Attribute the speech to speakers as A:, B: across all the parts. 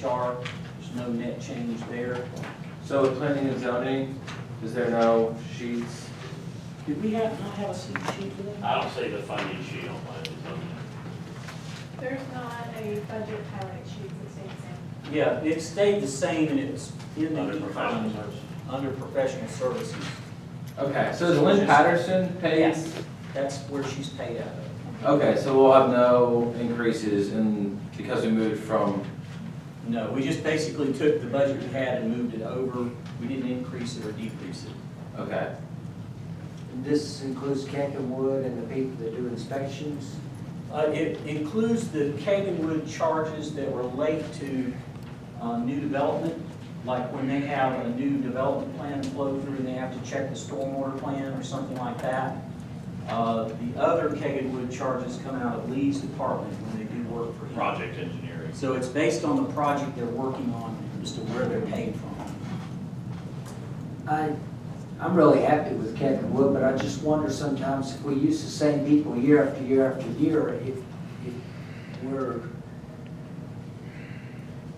A: HR. There's no net change there.
B: So with planning and zoning, is there no sheets?
A: Did we not have a sheet for that?
C: I don't see the funding sheet on mine.
D: There's not a budget highlight sheet that stays the same.
A: Yeah, it stayed the same and it was in the
C: Under professional services.
A: under professional services.
B: Okay, so is Lynn Patterson paid?
A: Yes, that's where she's paid out of.
B: Okay, so we'll have no increases because we moved from,
A: No, we just basically took the budget we had and moved it over. We didn't increase it or decrease it.
B: okay.
E: This includes Wood and the people that do inspections?
A: It includes the Cadenwood charges that relate to new development, like when they have a new development plan flow through and they have to check the stormwater plan or something like that. The other Cadenwood charges come out of Lee's department when they do work for him.
C: Project engineering.
A: So it's based on the project they're working on as to where they're paid from.
E: I'm really happy with Wood, but I just wonder sometimes if we use the same people year after year after year, if we're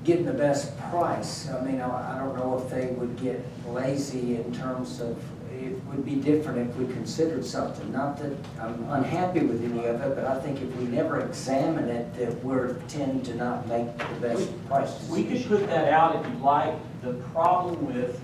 E: getting the best price. I mean, I don't know if they would get lazy in terms of, it would be different if we considered something. Not that I'm unhappy with any of it, but I think if we never examine it, that we're tend to not make the best price decision.
A: We could put that out if you'd like. The problem with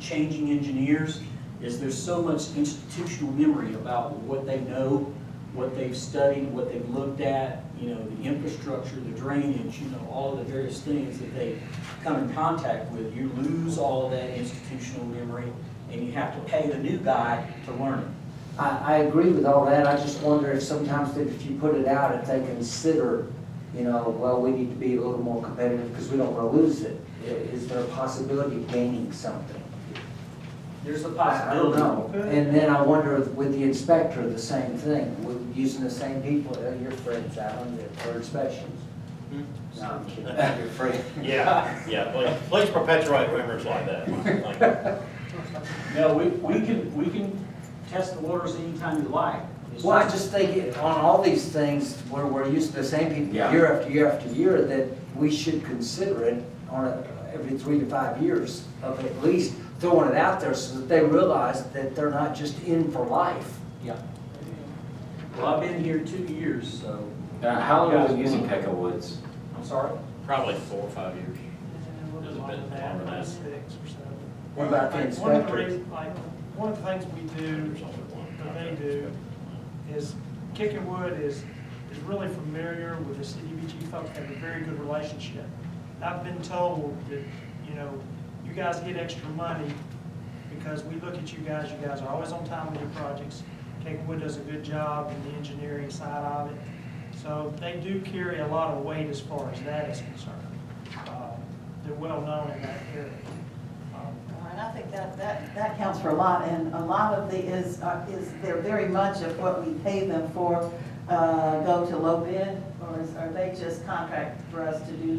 A: changing engineers is there's so much institutional memory about what they know, what they've studied, what they've looked at, you know, the infrastructure, the drainage, you know, all of the various things that they come in contact with. You lose all of that institutional memory and you have to pay the new guy to learn it.
E: I agree with all that. I just wonder if sometimes that if you put it out, if they consider, you know, well, we need to be a little more competitive because we don't want to lose it. Is there a possibility of gaining something?
A: There's a
E: I don't
A: possibility.
E: know. And then I wonder with the inspector, the same thing. We're using the same people, your friends, Alan, for inspections. No, I'm kidding. Your friend.
C: Yeah, please perpetuate rumors like that. Thank you.
A: No, we can test the waters anytime you like. It's
E: Well, I just think on all these things where we're using the same people
B: Yeah.
E: year after year after year, that we should consider it on every 3 to 5 years of at least throwing it out there so that they realize that they're not just in for life.
A: Yeah. Well, I've been here 2 years, so.
B: How long have you been using Pecco Woods?
A: I'm sorry?
C: Probably 4 or 5 years. Does a bit longer than that.
E: What about the
F: One of the
E: inspector?
F: reasons, like, one of the things we do, or they do, is Wood is really familiar with the CDBG folks, have a very good relationship. I've been told that, you know, you guys get extra money because we look at you guys are always on time with your projects. Wood does a good job in the engineering side of it. So they do carry a lot of weight as far as that is concerned. They're well known in that area.
G: And I think that counts for a lot, and a lot of the is they're very much of what we pay them for go to low bid, or are they just contract for us to do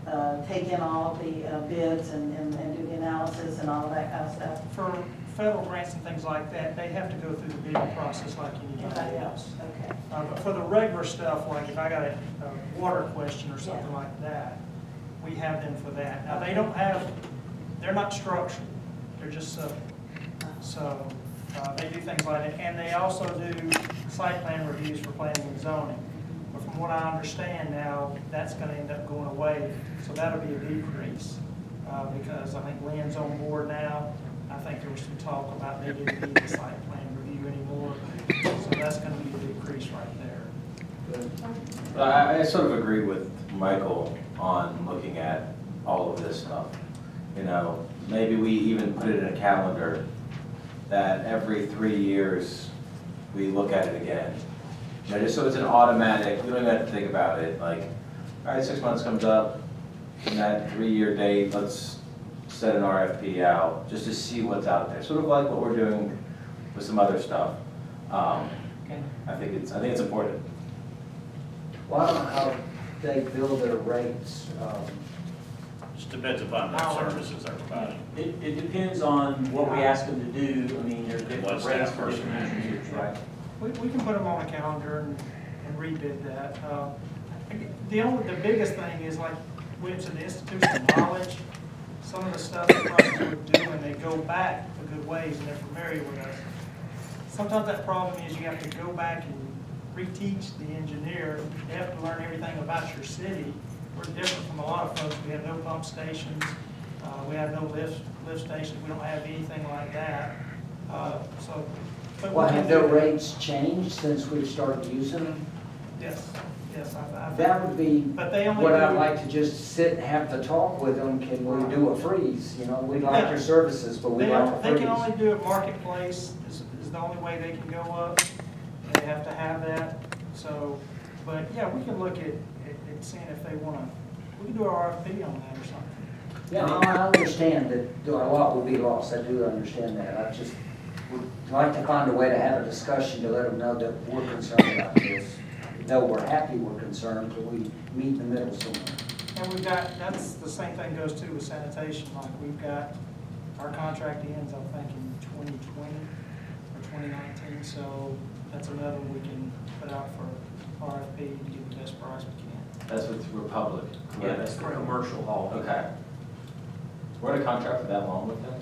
G: the take in all the bids and do the analysis and all of that kind of stuff?
F: For federal grants and things like that, they have to go through the bidding process like anybody else.
G: Okay.
F: But for the regular stuff, like if I got a water question or something
G: Yeah.
F: like that, we have them for that. Now, they're not structural, they're just civil. So they do things like that, and they also do site plan reviews for planning and zoning. But from what I understand now, that's going to end up going away, so that'll be a decrease. Because I think Lynn's on board now. I think there was some talk about they didn't need the site plan review anymore, so that's going to be a decrease right there.
B: I sort of agree with Michael on looking at all of this stuff. You know, maybe we even put it in a calendar that every 3 years we look at it again. You know, just so it's an automatic, we don't even have to think about it. Like, all right, 6 months comes up, in that 3-year date, let's set an RFP out just to see what's out there. Sort of like what we're doing with some other stuff. I think it's important.
E: Well, I don't know how they bill their rates.
C: Just depends upon the services they're providing.
A: It depends on what we ask them to do. I mean, there's different
C: What
A: rates
C: staff
A: for different
C: person.
A: engineers, right?
F: We can put them on a calendar and rebid that. The biggest thing is like, Williamson, the institutional knowledge, some of the stuff that projects we're doing, they go back a good ways and they're familiar with us. Sometimes that problem is you have to go back and reteach the engineer. They have to learn everything about your city. We're different from a lot of folks. We have no pump stations. We have no lift stations. We don't have anything like that. So, but we
E: Well,
F: can
E: have
F: do
E: their
F: that.
E: rates changed since we've started using them?
F: Yes, I've.
E: That would be
F: But they only
E: what I'd
F: do-
E: like to just sit and have the talk with them. Can we do a freeze? You know, we like
F: Yeah.
E: your services, but we
F: They
E: like
F: don't,
E: a
F: they can
E: freeze.
F: only do it marketplace is the only way they can go up. They have to have that, so, but yeah, we can look at seeing if they wanna, we can do an RFP on that or something.
E: Yeah, no, I understand that a lot will be lost. I do understand that. I just would like to find a way to have a discussion to let them know that we're concerned about this. Though we're happy we're concerned, but we meet in the middle somewhere.
F: And we've got, that's the same thing goes too with sanitation, like we've got, our contract ends, I think, in 2020 or 2019, so that's another one we can put out for RFP to get the best price we can.
B: That's with Republic,
A: Yeah,
B: correct?
A: that's the commercial hall.
B: Okay. We're in a contract for that long with them?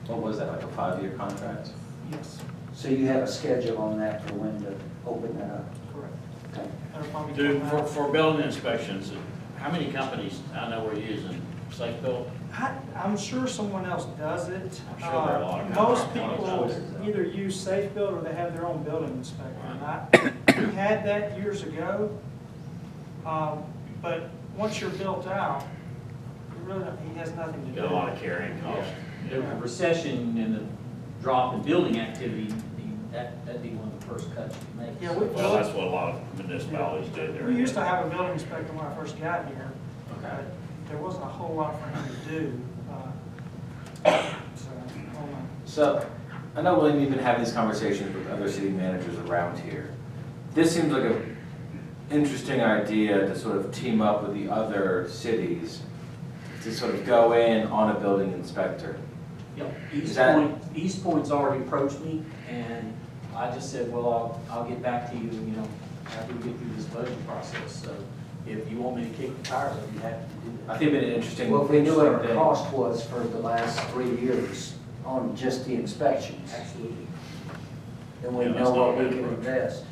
B: What was that, like a 5-year contract?
F: Yes,
E: So you have a schedule on that for when to open that up?
F: correct.
E: Okay.
F: That'll probably
C: Do,
F: come out.
C: for building inspections, how many companies, I know we're using, Safe Build?
F: I'm sure someone else does it.
C: I'm sure there are a lot of
F: Most
C: companies
F: people
C: out there.
F: either use Safe Build or they have their own building inspector. And we had that years ago, but once you're built out, you really, he has nothing to do.
C: Got a lot of carrying costs.
A: The recession and the drop in building activity, that'd be one of the first cuts you make.
F: Yeah,
C: Well, that's what a lot of municipalities did there.
F: We used to have a building inspector when I first got here,
B: Okay.
F: but there wasn't a whole lot for him to do. So, I don't know.
B: So, I know, William, you've been having these conversations with other city managers around here. This seems like an interesting idea to sort of team up with the other cities to sort of go in on a building inspector.
A: Yep,
B: Is that-
A: East Point's already approached me, and I just said, well, I'll get back to you, after we get through this budget process. So if you want me to kick the tires, I'd be happy to do
B: I
A: that.
B: think it'd be an interesting.
E: Well, if we knew what our
B: interesting thing.
E: cost was for the last 3 years on just the inspections,
A: Absolutely.
E: then we
C: Yeah, that's
E: know what
C: not a
E: we
C: bad
E: can
C: approach.
E: invest.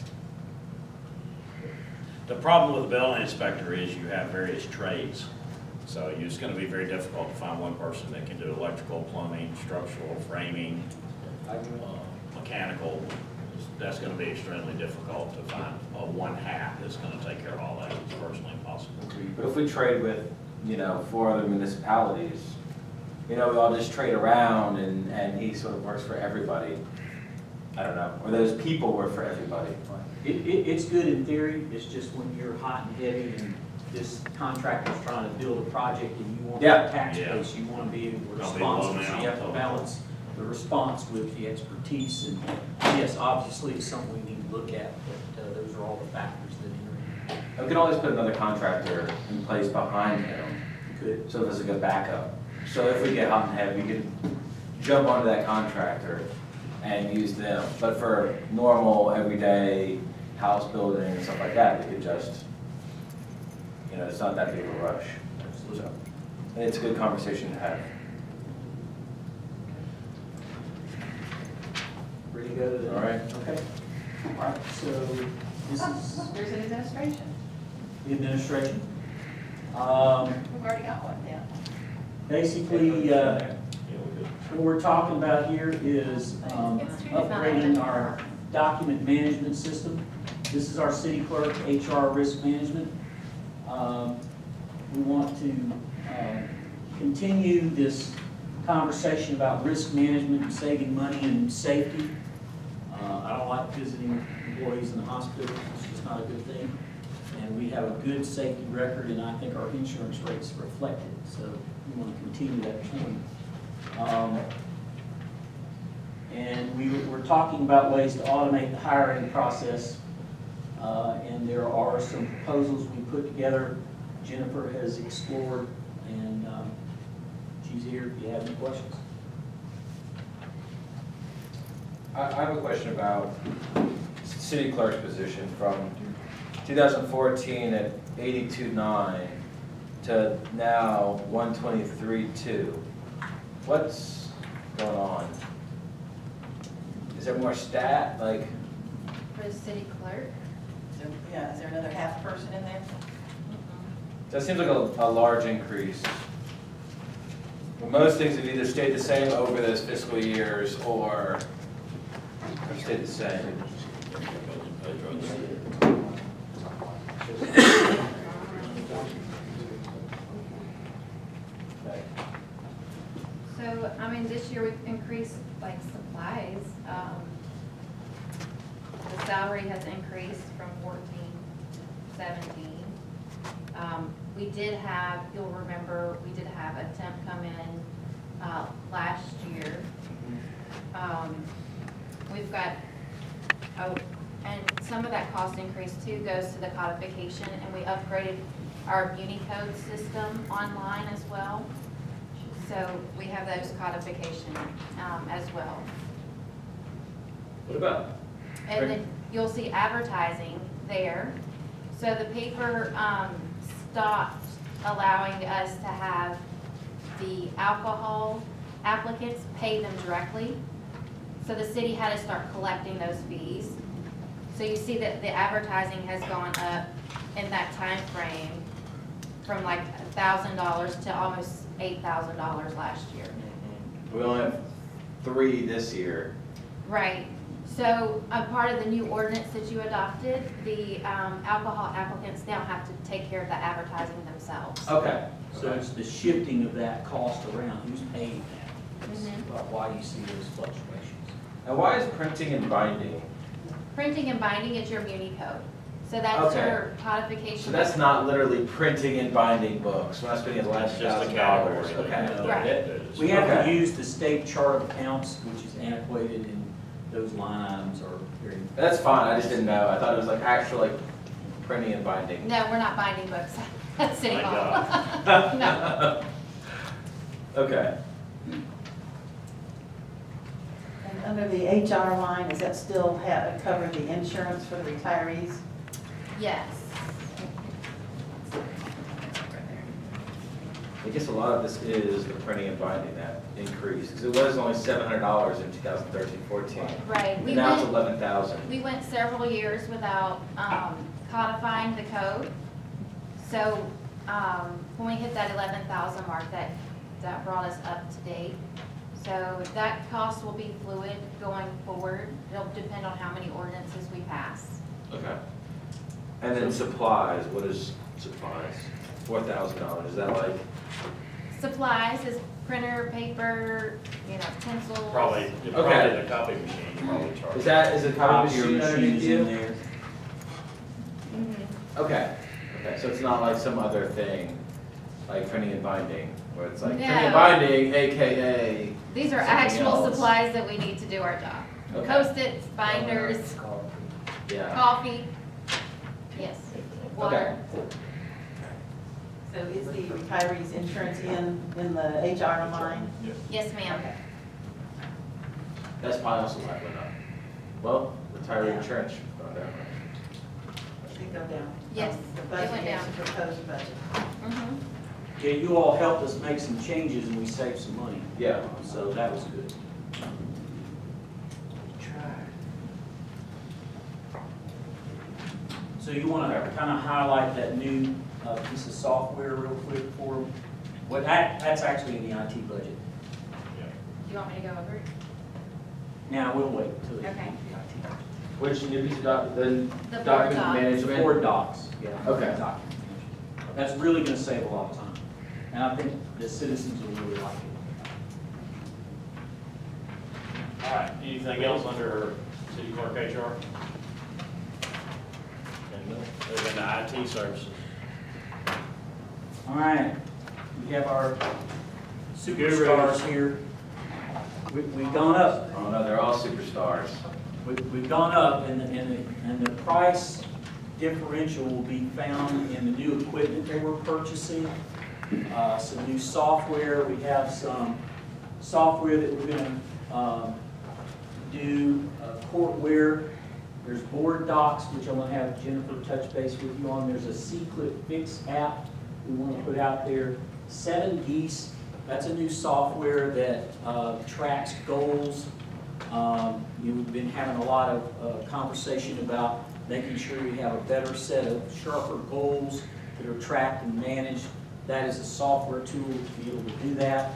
C: The problem with the building inspector is you have various trades. So it's gonna be very difficult to find one person that can do electrical, plumbing, structural, framing, mechanical. That's gonna be extremely difficult to find a one hat that's gonna take care of all that. It's virtually impossible.
B: But if we trade with, 4 other municipalities, we all just trade around and he sort of works for everybody. I don't know, or those people work for everybody.
A: It's good in theory, it's just when you're hot and heavy and this contractor's trying to build a project and you want
B: Yeah.
A: that tax
C: Yeah.
A: base, you want to be able to
C: Don't be
A: respond,
C: blown
A: so
C: out.
A: you have to balance the response with the expertise. And yes, obviously, it's something we need to look at, but those are all the factors that enter in.
B: We could always put another contractor in place behind him,
A: You could.
B: so there's a good backup. So if we get hot and heavy, we can jump onto that contractor and use them. But for normal, everyday house building and stuff like that, we could just, it's not that big of a rush. So, and it's a good conversation to have.
A: Ready to go to the?
B: All right.
A: Okay. All right, so this is
G: There's an administration.
A: the administration.
G: We've already got one down.
A: Basically,
C: Yeah, we could.
A: what we're talking about here is upgrading our document management system. This is our city clerk HR risk management. We want to continue this conversation about risk management and saving money and safety. I don't like visiting employees in the hospital, it's just not a good thing. And we have a good safety record, and I think our insurance rates reflect it, so we want to continue that trend. And we're talking about ways to automate the hiring process, and there are some proposals we put together. Jennifer has explored, and she's here if you have any questions.
B: I have a question about city clerk's position from 2014 at 82.9 to now 123.2. What's going on? Is there more stat, like,
H: For the city clerk?
G: Yeah, is there another half person in there?
B: that seems like a large increase. Most things have either stayed the same over those fiscal years or have stayed the same. Okay.
H: So, I mean, this year we've increased like supplies. The salary has increased from 14 to 17. We did have, you'll remember, we did have a temp come in last year. We've got, oh, and some of that cost increase too goes to the codification, and we upgraded our Unicode system online as well. So we have those codification as well.
B: What about?
H: And then you'll see advertising there. So the paper stopped allowing us to have the alcohol applicants pay them directly. So the city had to start collecting those fees. So you see that the advertising has gone up in that time frame from like $1,000 to almost $8,000 last year.
B: We only have 3 this year.
H: Right, so a part of the new ordinance that you adopted, the alcohol applicants now have to take care of the advertising themselves.
B: Okay.
A: So it's the shifting of that cost around, who's paying that? That's
H: Mhm.
A: why you see those fluctuations.
B: And why is printing and binding?
H: Printing and binding is your muni code, so that's
B: Okay.
H: your codification.
B: So that's not literally printing and binding books. We're not spending
C: That's just a
B: $11,000.
C: category.
B: Okay.
A: No.
H: Right.
A: We have to
B: Okay.
A: use the state chart of accounts, which is antiquated, and those line items are very.
B: That's fine, I just didn't know. I thought it was like actual like printing and binding.
H: No, we're not binding books at City
C: Thank
H: Hall. No.
B: Okay.
G: And under the HR line, does that still cover the insurance for the retirees?
H: Yes.
B: I guess a lot of this is the printing and binding that increase, because it was only $700 in 2013-14.
H: Right,
B: And
H: we
B: now it's
H: went,
B: 11,000.
H: we went several years without codifying the code. So when we hit that 11,000 mark, that brought us up to date. So that cost will be fluid going forward. It'll depend on how many ordinances we pass.
B: Okay. And then supplies, what is supplies? $4,000, is that like?
H: Supplies is printer, paper, pencils.
C: Probably the copy machine, you probably charge.
B: Is it copy
A: Copier
B: machine
A: machine
B: underneath
A: is in
B: you?
A: there.
H: Mhm.
B: Okay, so it's not like some other thing, like printing and binding, where it's like printing and
H: No.
B: binding, AKA.
H: These are
B: Something
H: actual
B: else.
H: supplies that we need to do our job.
B: Okay.
H: Post-its, binders,
B: Yeah.
H: coffee, yes, water.
G: So is the retirees insurance in the HR line?
H: Yes, ma'am.
B: That's probably also why it went up. Well, retiree insurance should have gone down, right?
G: Should go down?
H: Yes,
G: The
H: it
G: budget
H: went down.
G: is proposed budget.
H: Mhm.
A: Yeah, you all helped us make some changes and we saved some money.
B: Yeah.
A: So that was good. So you want to kind of highlight that new piece of software real quick for them? That's actually in the IT budget.
H: Do you want me to go over it?
A: Now, we'll wait until the
H: Okay.
A: IT budget.
B: Which new piece of the
H: The board
B: document
H: doc.
A: The
B: management?
A: board docs, yeah.
B: Okay.
A: Document. That's really going to save a lot of time. And I think the citizens will really like it.
C: All right, anything else under city clerk HR? And moving to IT services.
A: All right, we have our superstars here. We've gone up.
B: Oh no, they're all superstars.
A: We've gone up, and the price differential will be found in the new equipment that we're purchasing, some new software. We have some software that we're gonna do courtware. There's board docs, which I'm gonna have Jennifer touch base with you on. There's a C-Clip Fix app, we want to put out there. 7 Geese, that's a new software that tracks goals. You've been having a lot of conversation about making sure you have a better set of sharper goals that are tracked and managed. That is a software tool to be able to do that.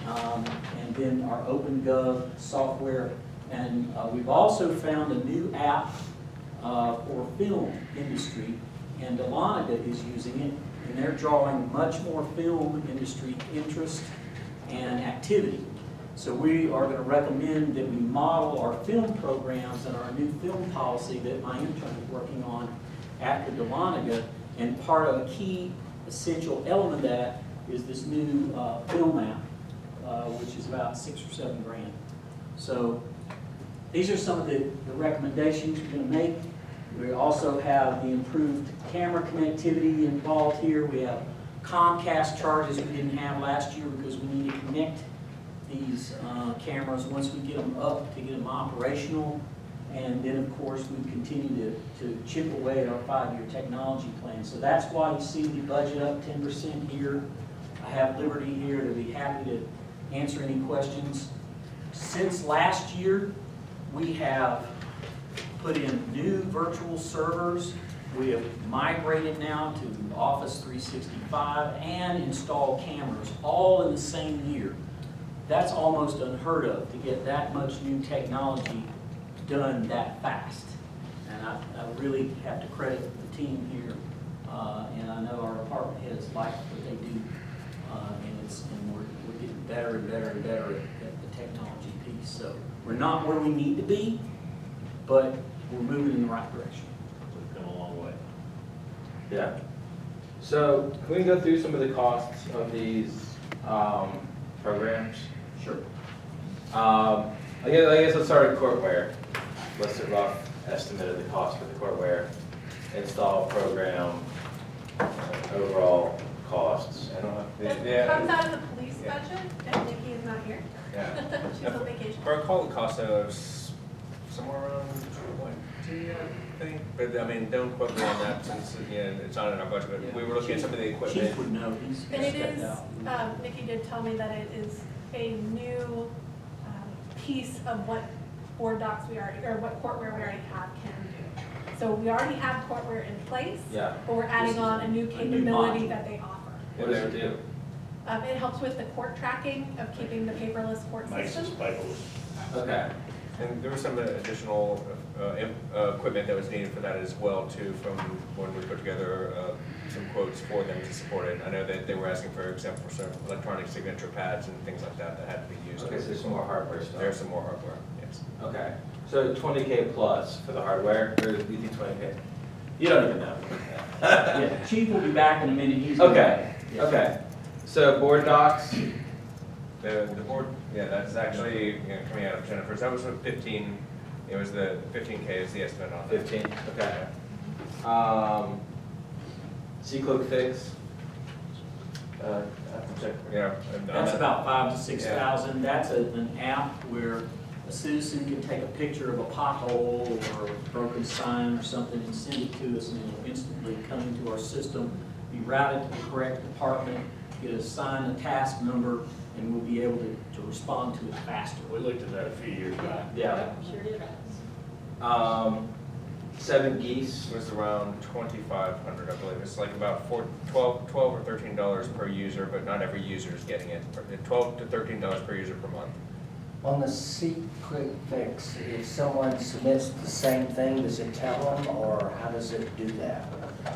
A: And then our OpenGov software. And we've also found a new app for film industry, and Dahlonega is using it, and they're drawing much more film industry interest and activity. So we are going to recommend that we model our film programs and our new film policy that my intern is working on after Dahlonega, and part of a key essential element of that is this new film app, which is about $6 or $7 grand. So these are some of the recommendations we're going to make. We also have the improved camera connectivity involved here. We have Comcast charges we didn't have last year because we need to connect these cameras once we get them up to get them operational. And then, of course, we continue to chip away at our 5-year technology plan. So that's why you see the budget up 10% here. I have Liberty here to be happy to answer any questions. Since last year, we have put in new virtual servers. We have migrated now to Office 365 and installed cameras all in the same year. That's almost unheard of to get that much new technology done that fast. And I really have to credit the team here. And I know our department heads like what they do. And we're getting better and better and better at the technology piece. So we're not where we need to be, but we're moving in the right direction.
C: We've come a long way.
B: Yeah. So can we go through some of the costs of these programs?
A: Sure.
B: I guess let's start with courtware. What's the rough estimate of the cost for the courtware install program, overall costs? I don't know.
D: It comes out of the police budget, and Nikki is not here.
I: Yeah.
D: She's on vacation.
I: If I recall, the cost was somewhere around 2, I think. But I mean, don't quote me on that since it's not in our budget. But we were looking at some of the equipment.
A: Chief would know. He's
D: And it
A: stepped
D: is,
A: out.
D: Nikki did tell me that it is a new piece of what board docs we already, or what courtware we already have can do. So we already have courtware in place,
B: Yeah.
D: but we're adding on a new capability
A: module.
D: that they offer.
B: What does it do?
D: It helps with the court tracking of keeping the paperless court
C: Makes us
D: system.
C: paperless.
B: Okay.
I: And there was some additional equipment that was needed for that as well too, from when we put together some quotes for them to support it. I know that they were asking, for example, for some electronic signature pads and things like that that had to be used.
B: Okay, so there's some more hardware stuff.
I: There's some more hardware, yes.
B: Okay. So 20K plus for the hardware, or do you think 20K? You don't even know.
A: Yeah, Chief will be back in a minute. He's
B: Okay,
A: Yeah.
B: okay. So board docs,
I: The board, yeah, that's actually coming out of Jennifer's. That was a 15. It was the 15K is the estimate on that.
B: 15, okay. C-Cloak Fix. I have to check.
I: Yeah. and on
A: That's
I: that-
A: about 5,000 to 6,000. That's an app where a citizen can take a picture of a pothole or a broken sign or something and send it to us, and it'll instantly come into our system, be routed to the correct department, get assigned a task number, and we'll be able to respond to it faster.
C: We looked at that a few years back.
B: Yeah.
D: Sure did.
B: 7 Geese.
I: It was around 2,500, I believe. It's like about $12 or $13 per user, but not every user is getting it. $12 to $13 per user per month.
E: On the C-Quick Fix, if someone submits the same thing, does it tell them, or how does it do that?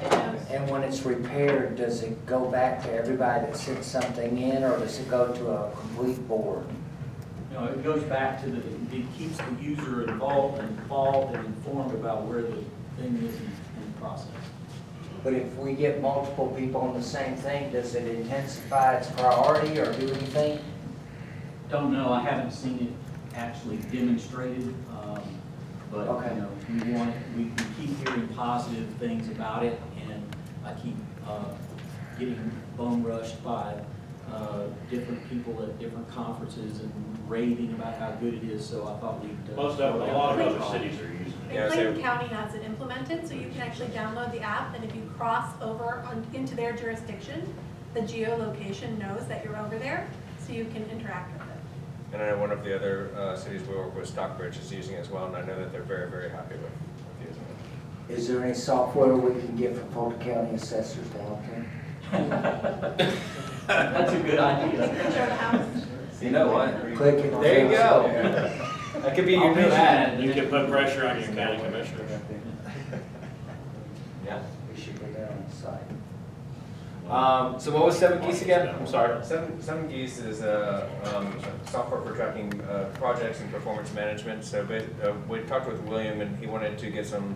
D: It knows.
E: And when it's repaired, does it go back to everybody that sent something in, or does it go to a complete board?
A: You know, it goes back to it keeps the user involved and informed about where the thing is in the process.
E: But if we get multiple people on the same thing, does it intensify its priority, or do anything?
A: Don't know, I haven't seen it actually demonstrated, but,
E: Okay.
A: you know, we keep hearing positive things about it, and I keep getting bone rushed by different people at different conferences and raving about how good it is, so I thought we'd.
C: A lot of other cities are using it.
I: Yeah,
D: And
I: so-
D: Clayton County has it implemented, so you can actually download the app, and if you cross over into their jurisdiction, the geolocation knows that you're over there, so you can interact with it.
I: And I know one of the other cities we work with, Stockbridge, is using it as well, and I know that they're very, very happy with using it.
E: Is there any software we can get from Fulton County assessors to help them?
A: That's a good idea.
D: Picture of the house.
B: You know what?
E: Click it.
B: There you go. That could be your new ad.
C: You can put pressure on your county commissioners.
B: Yeah.
E: We should go down on the site.
B: So what was 7 Geese again? I'm sorry.
I: Seven Geese is software for tracking projects and performance management. So we talked with William, and he wanted to get some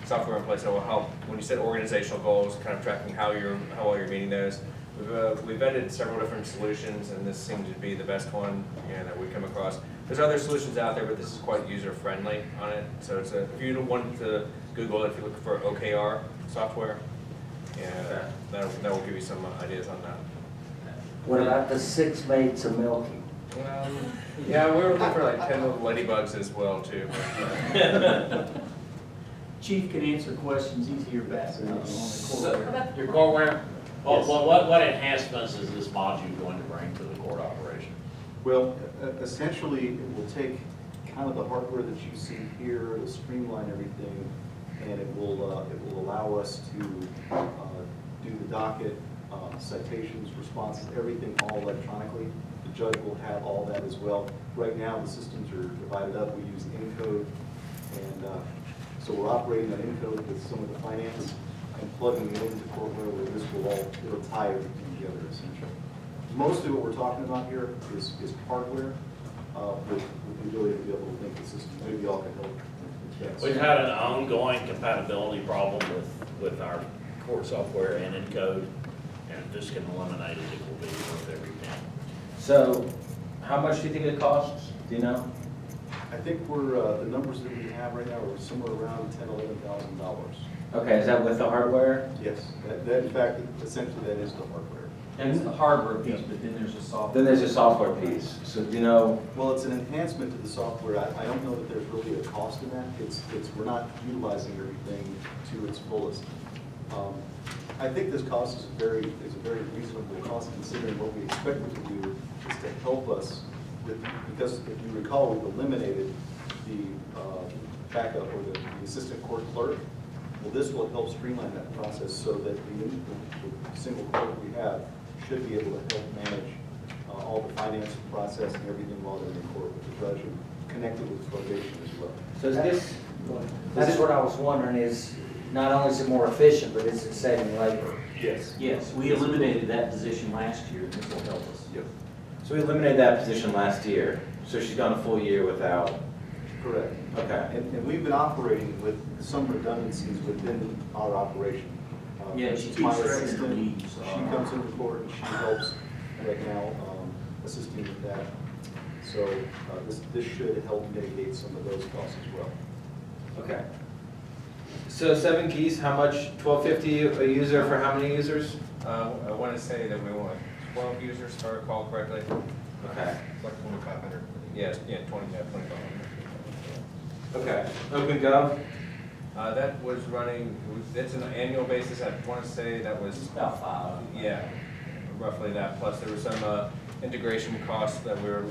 I: software in place that will help when you set organizational goals, kind of tracking how well you're meeting those. We've vetted several different solutions, and this seemed to be the best one that we come across. There's other solutions out there, but this is quite user-friendly on it. So it's if you want to Google it, if you look for OKR software, that will give you some ideas on that.
E: What about the 6 maids of milking?
I: Yeah, we were looking for like 10 little ladybugs as well too.
A: Chief can answer questions easier back on the court.
C: Your courtware, what enhancements is this module going to bring to the court operation?
J: Well, essentially, it will take kind of the hardware that you see here to streamline everything, and it will allow us to do the docket, citations, responses, everything all electronically. The judge will have all that as well. Right now, the systems are divided up. We use Encode, and so we're operating on Encode with some of the finance and plugging it into courtware where this it'll tie everything together essentially. Mostly what we're talking about here is hardware with the ability to be able to link the system. Maybe y'all can help.
C: We've had an ongoing compatibility problem with our court software and Encode, and if this can eliminate it, it will be worth every penny.
B: So how much do you think it costs? Do you know?
J: I think the numbers that we have right now are somewhere around $10,000–11,000.
B: Okay, is that with the hardware?
J: Yes, that in fact, essentially that is the hardware.
A: And it's the hardware piece, but then there's a software.
B: Then there's a software piece. So do you know?
J: Well, it's an enhancement to the software. I don't know that there's really a cost in that. We're not utilizing everything to its fullest. I think this cost is a very reasonable cost considering what we expect it to do is to help us because if you recall, we've eliminated the backup or the assistant court clerk. Well, this will help streamline that process so that the single clerk we have should be able to help manage all the finance process and everything while they're in court with the judge and connected with probation as well.
B: So is this?
E: That's what I was wondering is, not only is it more efficient, but is it saving labor?
J: Yes.
A: Yes, we eliminated that position last year, this will help us.
J: Yep.
B: So we eliminated that position last year. So she's gone a full year without.
J: Correct.
B: Okay.
J: And we've been operating with some redundancies within our operation.
A: Yeah, she
J: My
A: keeps her
J: assistant,
A: leave,
J: she
A: so.
J: comes into court and she helps right now assisting with that. So this should help mitigate some of those costs as well.
B: Okay. So 7 Geese, how much? $12.50 a user for how many users?
I: I want to say that we want 12 users, if I recall correctly.
B: Okay.
I: It's like 2,500. Yes, 2,500.
B: Okay. OpenGov?
I: That was running, it's an annual basis, I want to say that was,
A: About 5.
I: yeah, roughly that, plus there was some integration costs that we were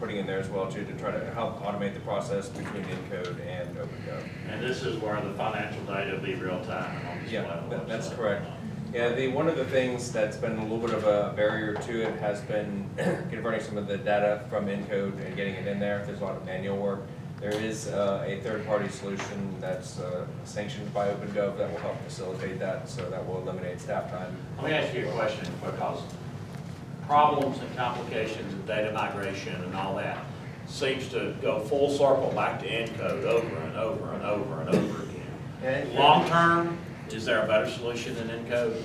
I: putting in there as well too, to try to help automate the process between Encode and OpenGov.
C: And this is where the financial data will be real time and on display.
I: Yeah,
C: on the
I: that's
C: website.
I: correct. Yeah, one of the things that's been a little bit of a barrier to it has been converting some of the data from Encode and getting it in there. There's a lot of manual work. There is a third-party solution that's sanctioned by OpenGov that will help facilitate that, so that will eliminate staff time.
C: Let me ask you a question, because problems and complications of data migration and all that seems to go full circle back to Encode over and over and over and over again. Long-term, is there a better solution than Encode?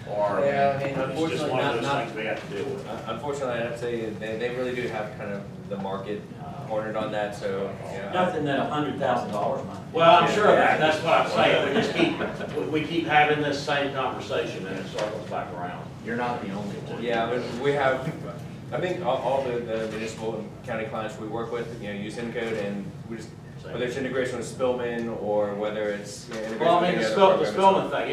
C: Or
I: Yeah, I mean,
C: it's just
I: unfortunately,
C: one of those
I: not-
C: things we have to deal with?
I: Unfortunately, I have to say, they really do have kind of the market cornered on that, so, yeah.
A: Nothing that $100,000 might.
C: Well, I'm sure of that, that's what I'm saying, we keep having this same conversation and it circles back around.
A: You're not the only one.
I: Yeah, but we have, I think all the municipal and county clients we work with, use Encode, and we just,
C: So understand.
I: Whether it's integration with Spillman or whether it's, integration
C: Well, I
I: with
C: mean,
I: any
C: the
I: other
C: Spillman
I: program.
C: thing,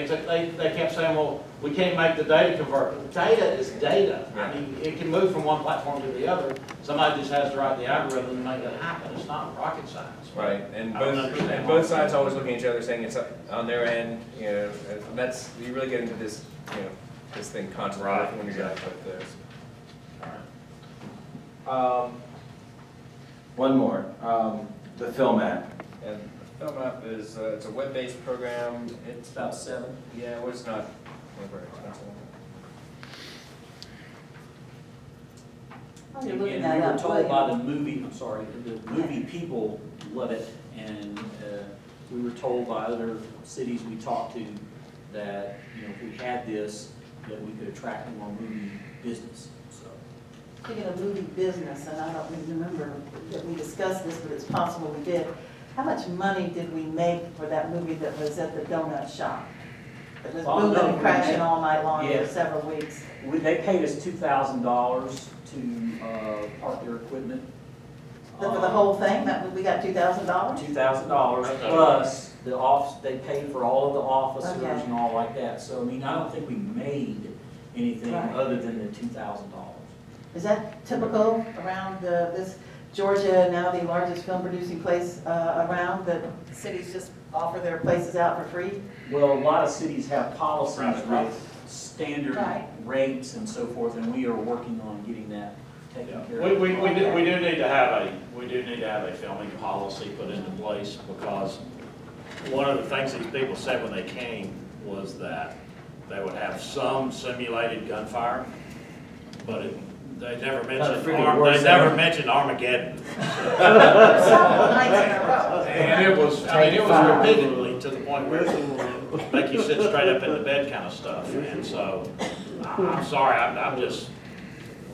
C: it's, they kept saying, well, we can't make the data convert. Data is data. I
I: Yeah.
C: mean, it can move from one platform to the other. Somebody just has to write the algorithm to make that happen. It's not rocket science.
I: Right, and
C: I don't
I: both,
C: understand
I: and
C: why.
I: both sides always looking at each other saying it's on their end, and that's, you really get into this, this thing constantly
C: Right,
I: when you're dealing with this.
B: One more, the film app.
I: And the Film App is, it's a web-based program,
A: It's about 7.
I: yeah, well, it's not very expensive.
G: While you're
A: And
G: looking
A: we
G: that
A: were
G: up,
A: told by
G: William,
A: the movie, I'm sorry, the movie people love it, and we were told by other cities we talked to that, if we had this, that we could attract more movie business, so.
G: speaking of movie business, and I don't remember that we discussed this, but it's possible we did. How much money did we make for that movie that was at the donut shop? It was
A: Oh,
G: booming
A: no,
G: and
A: we
G: crashing
A: made-
G: all night long
A: Yeah.
G: for several weeks.
A: They paid us $2,000 to park their equipment.
G: For the whole thing, we got $2,000?
A: $2,000 plus they paid for all of the officers
G: Okay.
A: and all like that. So, I mean, I don't think we made anything
G: Right.
A: other than the $2,000.
G: Is that typical around this Georgia, now the largest film producing place around, that cities just offer their places out for free?
A: Well, a lot of cities have policies
C: Right.
A: with standard
G: Right.
A: rates and so forth, and we are working on getting that taken care
C: We,
A: of.
C: we, we do need to have a filming policy put into place, because one of the things these people said when they came was that they would have some simulated gunfire, but they never mentioned, they never mentioned Armageddon.
G: Several nights in a row.
C: And it was repeatedly to the point where it make you sit straight up in the bed kind of stuff. And so, I'm sorry, I'm just,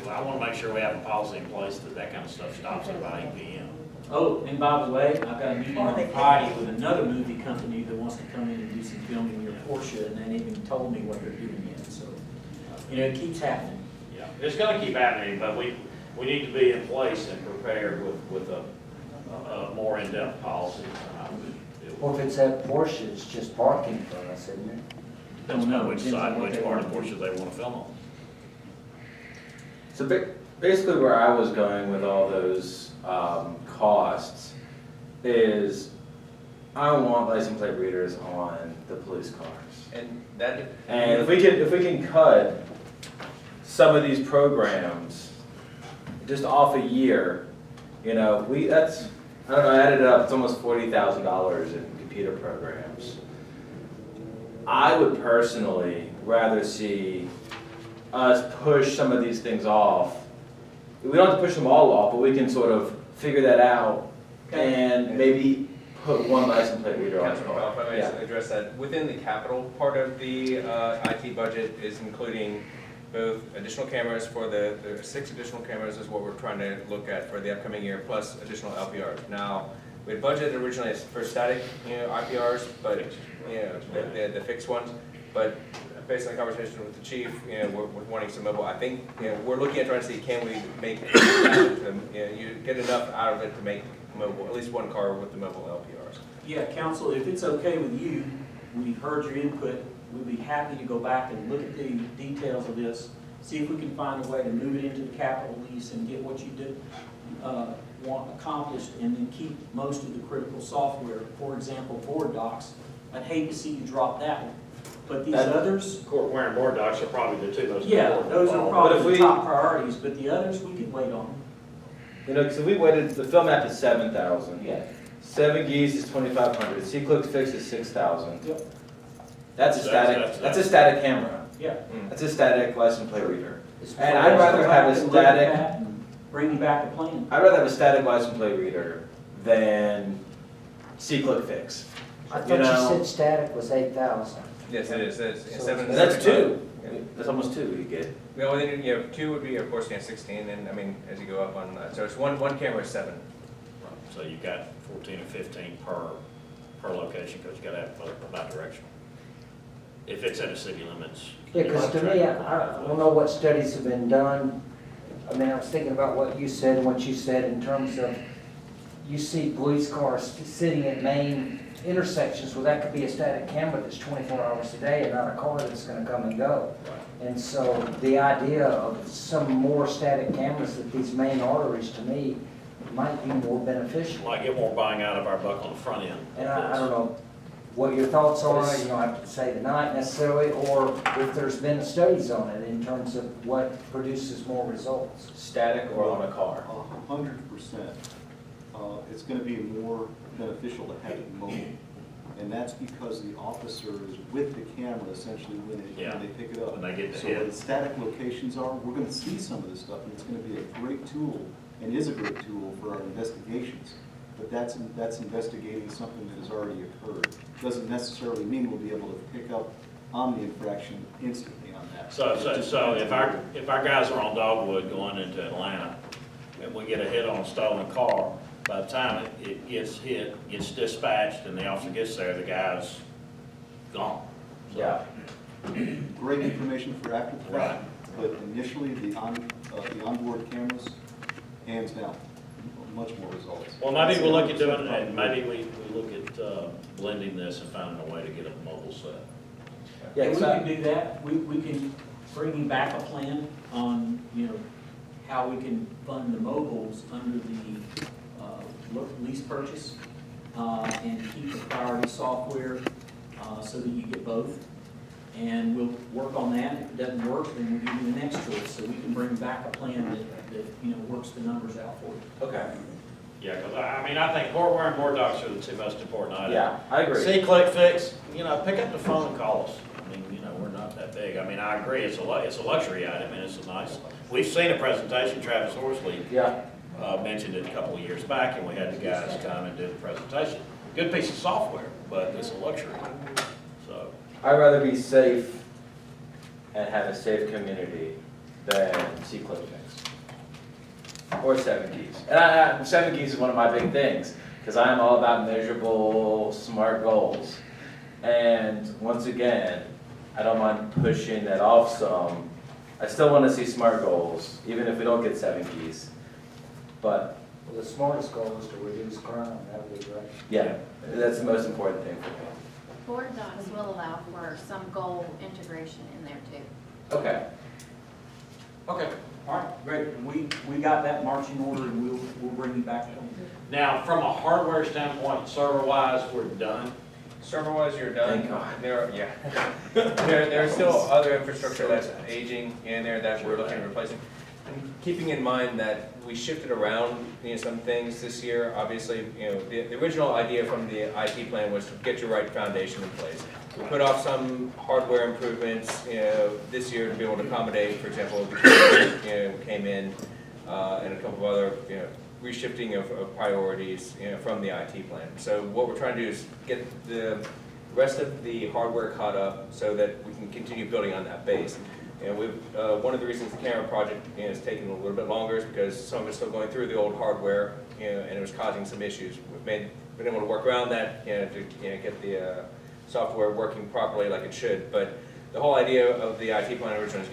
C: I want to make sure we have a policy in place that kind of stuff stops at about 8 p.m.
A: Oh, and by the way, I've got a meeting on Friday with another movie company that wants to come in and do some filming near Porsche, and they haven't even told me what they're doing yet, so, it keeps happening.
C: Yeah, it's gonna keep happening, but we need to be in place and prepared with a more in-depth policy.
E: Well, if it's at Porsche, it's just parking for us, isn't it?
C: Don't know which
A: Depends on
C: side,
A: what
C: which
A: they
C: part of
A: want to
C: Porsche they want to film on.
B: So basically where I was going with all those costs is I don't want license plate readers on the police cars.
I: And that.
B: And if we can cut some of these programs just off a year, I don't know, I added it up, it's almost $40,000 in computer programs. I would personally rather see us push some of these things off. We don't have to push them all off, but we can sort of figure that out and maybe put one license plate reader on the
I: Councilman
B: car.
I: Powell, if I
B: Yeah.
I: may address that, within the capital part of the IT budget is including both additional cameras for the 6 additional cameras is what we're trying to look at for the upcoming year, plus additional LPRs. Now, we had budgeted originally for static, IPRs, but, the fixed ones, but based on the conversation with the chief, we're wanting some mobile. I think, we're looking at trying to see, can we make, you get enough out of it to make mobile, at least one car with the mobile LPRs.
A: Yeah, council, if it's okay with you, we've heard your input, we'd be happy to go back and look at the details of this, see if we can find a way to move it into the capital lease and get what you did, want accomplished, and then keep most of the critical software. For example, board docs, I'd hate to see you drop that one. But these others,
C: Court wearing board docs are probably the two most
A: yeah,
C: important.
A: those are
B: But
A: probably
B: if
A: the
B: we-
A: top priorities, but the others, we could wait on.
B: Because we waited, the film app is 7,000.
A: Yeah.
B: 7 geese is 2,500. C-Click Fix is 6,000.
A: Yep.
B: That's a
C: That's
B: static. Static camera.
A: Yeah.
B: That's a static license plate reader.
E: It's
B: And I'd rather have a
A: Look at
B: static.
A: that and bring you back a plan.
B: I'd rather have a static license plate reader than C-Click Fix.
E: I thought
B: You
E: you
B: know-
E: said static was 8,000.
I: Yes, it is. It's
E: So
I: 7.
B: And that's 2. That's almost 2 you get.
I: No, then, 2 would be, of course, 16, and I mean, as you go up on, so it's one camera is 7.
C: So you've got 14 or 15 per location, because you gotta have bi-directional. If it's in the city limits.
E: Yeah, because to me, I don't know what studies have been done. I mean, I was thinking about what you said and what you said in terms of you see police cars sitting at main intersections, well, that could be a static camera that's 24 hours a day and not a car that's gonna come and go. And so the idea of some more static cameras at these main arteries, to me, might be more beneficial.
C: Might get more bang out of our buck on the front end.
E: And I don't know what your thoughts are, you don't have to say tonight necessarily, or if there's been studies on it in terms of what produces more results.
B: Static or on a car?
J: 100%. It's gonna be more beneficial to have it mobile. And that's because the officer is with the camera essentially when they pick it up.
C: When they get the
J: So
C: hit.
J: where the static locations are, we're gonna see some of this stuff, and it's gonna be a great tool, and is a great tool for our investigations. But that's investigating something that has already occurred. Doesn't necessarily mean we'll be able to pick up on the infraction instantly on that.
C: So
J: It just
C: if our
J: depends
C: guys are on Dogwood going into Atlanta, and we get a hit on a stolen car, by the time it gets hit, gets dispatched, and the officer gets there, the guy's gone. So-
B: Yeah.
J: Great information for after the
C: Right.
J: fact, but initially, the onboard cameras, hands down, much more results.
C: Well, maybe we'll look at doing, and maybe we look at blending this and finding a way to get a mobile set.
B: Yeah,
A: And we
B: exactly.
A: can do that, we can bring you back a plan on, how we can fund the mobiles under the lease purchase, and keep the priority software, so that you get both. And we'll work on that. If it doesn't work, then we'll give you the next choice, so we can bring back a plan that works the numbers out for you.
B: Okay.
C: Yeah, because I think hardware and board docs are the two most important items.
B: Yeah, I agree.
C: See, click, fix, pick up the phone and call us. I mean, we're not that big. I mean, I agree, it's a luxury item, and it's a nice, we've seen a presentation, Travis Horsley
B: Yeah.
C: mentioned it a couple of years back, and we had the guys come and do the presentation. Good piece of software, but it's a luxury, so.
B: I'd rather be safe and have a safe community than see click fix. Or 7 keys. And 7 keys is one of my big things, because I'm all about measurable, smart goals. And once again, I don't mind pushing that off some. I still want to see smart goals, even if we don't get 7 keys. But
E: Well, the smartest goal is to reduce crime, that would be great.
B: yeah, that's the most important thing for me.
H: Board docs will allow for some goal integration in there too.
B: Okay.
A: Okay, all right, great. We got that marching order, and we'll bring you back.
C: Now, from a hardware standpoint, server-wise, we're done.
I: Server-wise, you're done.
B: Thank God.
I: There are still other infrastructure that's aging in there that we're looking at replacing. And keeping in mind that we shifted around, some things this year. Obviously, the original idea from the IT plan was to get your right foundation in place. We put off some hardware improvements, this year to be able to accommodate, for example, came in, and a couple of other, reshifting of priorities, from the IT plan. So what we're trying to do is get the rest of the hardware caught up so that we can continue building on that base. And one of the reasons the camera project is taking a little bit longer is because some of it's still going through the old hardware, and it was causing some issues. We've been able to work around that, to get the software working properly like it should. But the whole idea of the IT plan originally is